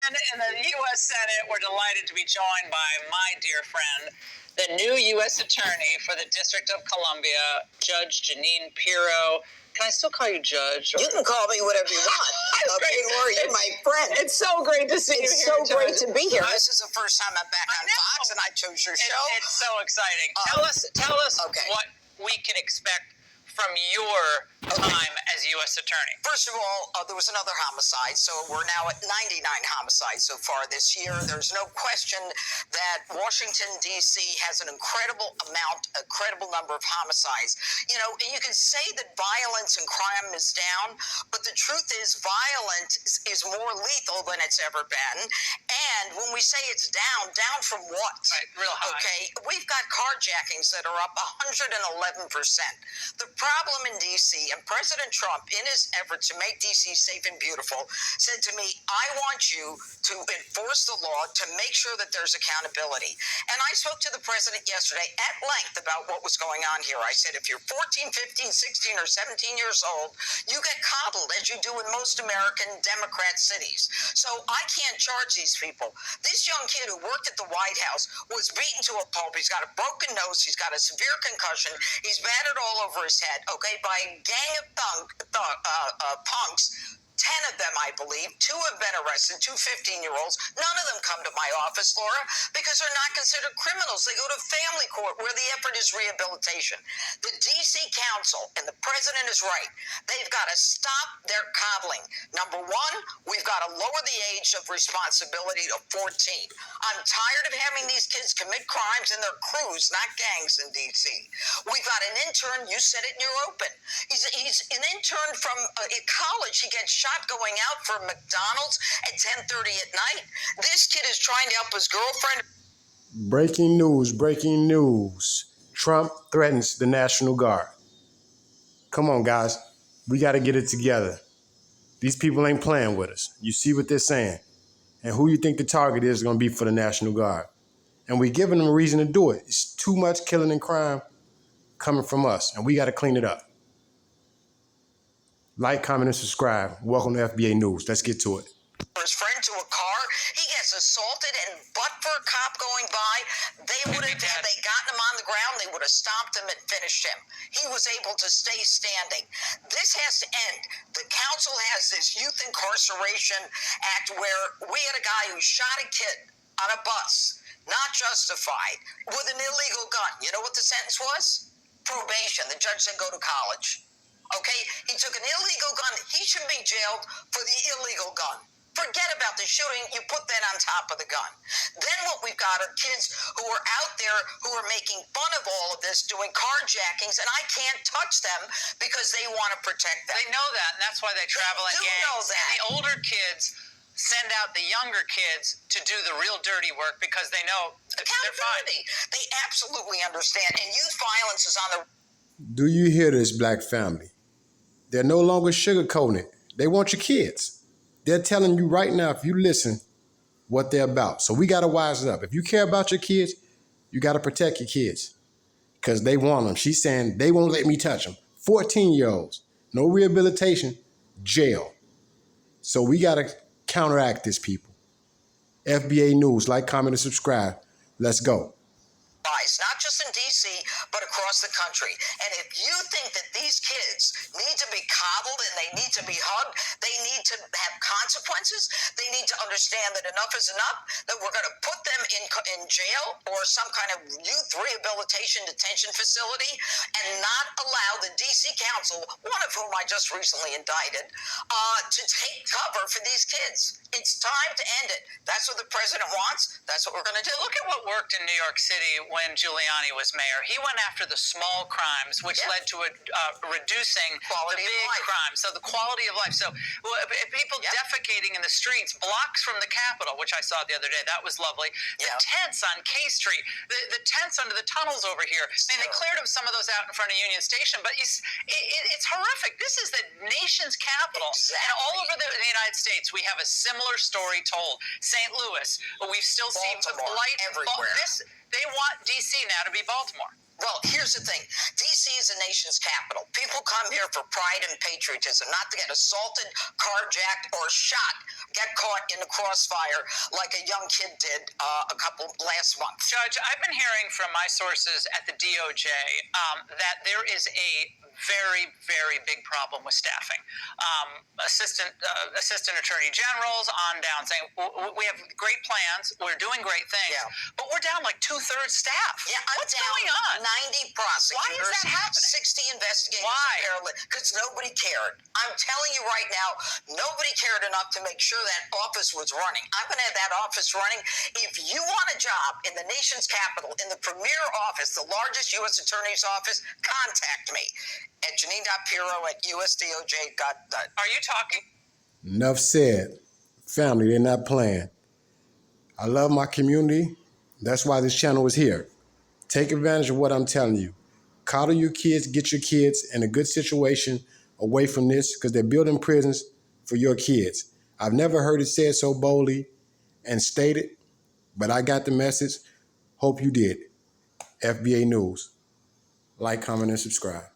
In the U.S. Senate, we're delighted to be joined by my dear friend, the new U.S. Attorney for the District of Columbia, Judge Jeanine Pirro. Can I still call you Judge? You can call me whatever you want. Okay, Laura, you're my friend. It's so great to see you here. It's so great to be here. I- This is the first time I'm back on Fox, and I chose your show. It's so exciting. Tell us what we can expect from your time as U.S. Attorney. First of all, there was another homicide, so we're now at 99 homicides so far this year. There's no question that Washington, D.C. has an incredible number of homicides. You know, you can say that violence and crime is down, but the truth is violence is more lethal than it's ever been. And when we say it's down from what? Right, real high. Okay, we've got carjackings that are up 111%. The problem in D.C., and President Trump, in his effort to make D.C. safe and beautiful, said to me, I want you to enforce the law to make sure that there's accountability. And I spoke to the president yesterday at length about what was going on here. I said, if you're 14, 15, 16, or 17 years old, you get coddled, as you do in most American Democrat cities. So I can't charge these people. This young kid who worked at the White House was beaten to a pulp. He's got a broken nose. He's got a severe concussion. He's battered all over his head, okay, by a gang of punks. 10 of them, I believe. 2 have been arrested, 2 15-year-olds. None of them come to my office, Laura, because they're not considered criminals. They go to family court where the effort is rehabilitation. The D.C. Council, and the president is right, they've got to stop their coddling. Number 1, we've got to lower the age of responsibility to 14. I'm tired of having these kids commit crimes in their crews, not gangs in D.C. We've got an intern, you said it in your open. He's an intern from college. He gets shot going out for McDonald's at 10:30 at night. This kid is trying to help his girlfriend. Breaking news. Trump threatens the National Guard. Come on, guys. We got to get it together. These people ain't playing with us. You see what they're saying. And who you think the target is going to be for the National Guard. And we're giving them a reason to do it. It's too much killing and crime coming from us, and we got to clean it up. Like, comment, and subscribe. Welcome to FBA News. Let's get to it. His friend to a car, he gets assaulted, and but for a cop going by, they would have, had they gotten him on the ground, they would have stomped him and finished him. He was able to stay standing. This has to end. The council has this Youth Incarceration Act where we had a guy who shot a kid on a bus, not justified, with an illegal gun. You know what the sentence was? Probation. The judge said go to college. Okay, he took an illegal gun. He should be jailed for the illegal gun. Forget about the shooting. You put that on top of the gun. Then what we've got are kids who are out there who are making fun of all of this, doing carjackings, and I can't touch them because they want to protect them. They know that, and that's why they travel in gangs. Know that. And the older kids send out the younger kids to do the real dirty work because they know they're fine. They absolutely understand. And youth violence is on the... Do you hear this, black family? They're no longer sugarcoating it. They want your kids. They're telling you right now, if you listen, what they're about. So we got to wise it up. If you care about your kids, you got to protect your kids because they want them. She's saying they won't let me touch them. 14-year-olds, no rehabilitation, jail. So we got to counteract this, people. FBA News, like, comment, and subscribe. Let's go. Not just in D.C., but across the country. And if you think that these kids need to be coddled and they need to be hugged, they need to have consequences, they need to understand that enough is enough, that we're going to put them in jail or some kind of youth rehabilitation detention facility and not allow the D.C. Council, one of whom I just recently indicted, to take cover for these kids. It's time to end it. That's what the president wants. That's what we're going to do. Look at what worked in New York City when Giuliani was mayor. He went after the small crimes, which led to reducing Quality the big of life. crimes. So the quality of life. So people defecating in the streets, blocks from the Capitol, which I saw the other day, that was lovely. The tents on K Street, the tents under the tunnels over here. I mean, they cleared some of those out in front of Union Station, but it's horrific. This is the nation's capital. Exactly. And all over the United States, we have a similar story told. St. Louis, we've still seen the blight everywhere. They want D.C. now to be Baltimore. Well, here's the thing. D.C. is the nation's capital. People come here for pride and patriotism, not to get assaulted, carjacked, or shot, get caught in the crossfire like a young kid did last month. Judge, I've been hearing from my sources at the DOJ that there is a very, very big problem with staffing. Assistant attorney generals on down saying, we have great plans, we're doing great things, but we're down like 2/3 staff. Yeah, what's going on? 90 prosecutors. Why is that happening? 60 investigators. Why? Because nobody cared. I'm telling you right now, nobody cared enough to make sure that office was running. I'm going to have that office running. If you want a job in the nation's capital, in the premier office, the largest U.S. Attorney's office, contact me at Janine.Pirro@USDOJ.gov. Are you talking? Enough said. Family, they're not playing. I love my community. That's why this channel is here. Take advantage of what I'm telling you. Coddle your kids, get your kids in a good situation away from this because they're building prisons for your kids. I've never heard it said so boldly and stated, but I got the message. Hope you did. FBA News. Like, comment, and subscribe.